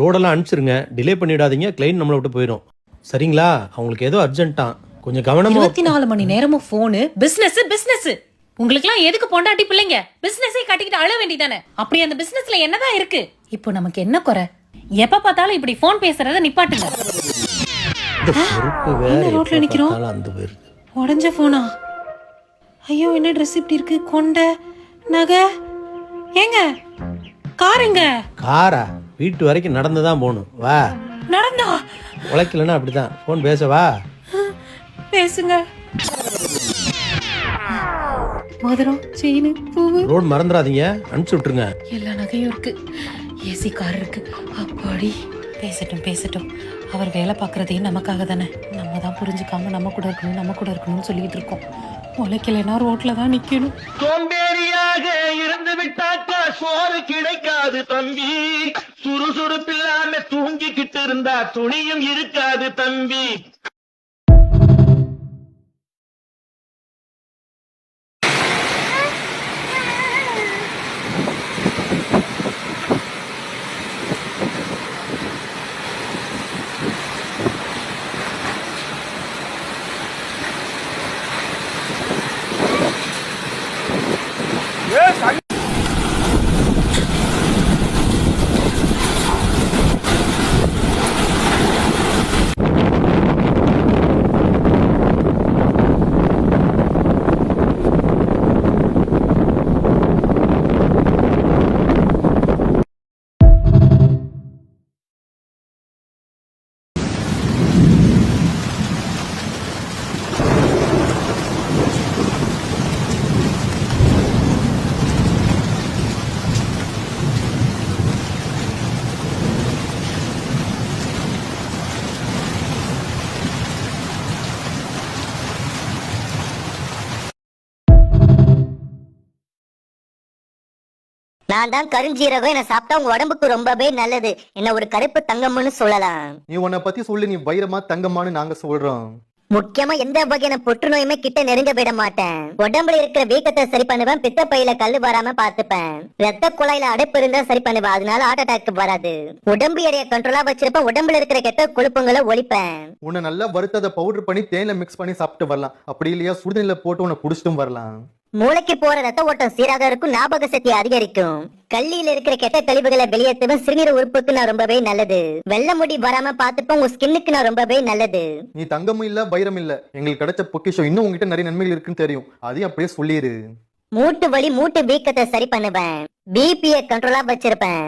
லோடெல்லாம் அனுப்பிச்சிருங்க, delay பண்ணிடாதீங்க, client நம்மளை விட்டு போயிடும். சரிங்களா? அவங்களுக்கு ஏதோ அர்ஜென்ட்டான், கொஞ்சம் கவனமா. 24 மணி நேரமும் போனு, பிசினஸ் பிசினஸ். உங்களுக்குலாம் எதுக்கு பொண்டாட்டி பிள்ளைங்க? பிசினஸே கட்டிக்கிட்டு அழ வேண்டியதானே? அப்படி அந்த பிசினஸ்ல என்னதான் இருக்கு? இப்போ நமக்கு என்ன குறை? எப்ப பார்த்தாலும் இப்படி போன் பேசுறத நிப்பாட்டுங்க. இந்த பொறுப்பு வேற, என்ன ரோட்ல எப்ப நிக்கிறோம்? பார்த்தாலும் அந்த போயிருது. உடஞ்ச போனா? ஐயோ, என்ன ட்ரெஸ் இப்படி இருக்கு? கொண்ட நகை ஏங்க, காருங்க. காரா? வீட்டு வரைக்கும் நடந்து தான் போகணும். வா. நடந்தா உழைக்கலன்னா அப்படிதான். ஃபோன் பேசவா? பேசுங்க. மோதிரம், செயின், பூவு, ரோடு மறந்துடாதீங்க, அனுப்பிச்சு விட்டுருங்க. எல்லா நகையும் இருக்கு. ஏசி கார் இருக்கு. அப்பாடி. பேசட்டும் பேசட்டும். அவர் வேலை பார்க்கறதையும் நமக்காக தானே. நம்ம தான் புரிஞ்சுக்காம நம்ம கூட இருக்கணும்னு சொல்லிட்டு இருக்கோம். உழைக்கலைன்னா ரோட்ல தான் நிக்கணும். சோம்பேறியாக இருந்து விட்டாக்கா சோறு கிடைக்காது தம்பி. சுறுசுறுப்பில்லாம தூங்கிக்கிட்டு இருந்தா துணியும் இருக்காது தம்பி. நான் தான் கருஞ்சீரகம். என்ன சாப்பிட்டா உங்க உடம்புக்கு ரொம்பவே நல்லது. என்ன ஒரு கருப்பு தங்கம்னு சொல்லலாம். நீ உன்னை பத்தி சொல்லு. நீ வைரமா தங்கமானு நாங்க சொல்றோம். முக்கியமா எந்த வகையான புற்றுநோயுமே கிட்ட நெருங்க விட மாட்டேன். உடம்புல இருக்கிற வீக்கத்தை சரி பண்ணுவேன். பித்த பையில கல்லு வராம பாத்துப்பேன். ரத்த குழாயில அடைப்பு இருந்தா சரி பண்ணுவேன். அதனால ஹார்ட் அட்டாக் வராது. உடம்பு எடைய கண்ட்ரோலா வச்சிருப்பேன். உடம்புல இருக்கிற கெட்ட கொழுப்புங்களை ஒழிப்பேன். உன்னை நல்லா வறுத்ததை பவுடர் பண்ணி தேன்ல மிக்ஸ் பண்ணி சாப்பிட்டு வரலாம். அப்படி இல்லையா சுடுதண்ணில போட்டு உன்னை குடிச்சிட்டும் வரலாம். மூளைக்கு போற ரத்த ஓட்டம் சீராக இருக்கும். ஞாபக சக்தி அதிகரிக்கும். கல்லியில இருக்கிற கெட்ட கழிவுகளை வெளியேற்றுவேன். சிறுநீர் உறுப்புக்கு நான் ரொம்பவே நல்லது. வெள்ளை முடி வராம பாத்துப்பேன். உங்க ஸ்கின்னுக்கு நான் ரொம்பவே நல்லது. நீ தங்கமும் இல்ல வைரம் இல்ல. எங்களுக்கு கிடைச்ச பொக்கிஷம். இன்னும் உங்ககிட்ட நிறைய நன்மைகள் இருக்குன்னு தெரியும். அதையும் அப்படியே சொல்லிடு. மூட்டு வலி மூட்டு வீக்கத்தை சரி பண்ணுவேன். பிபியை கண்ட்ரோலா வச்சிருப்பேன்.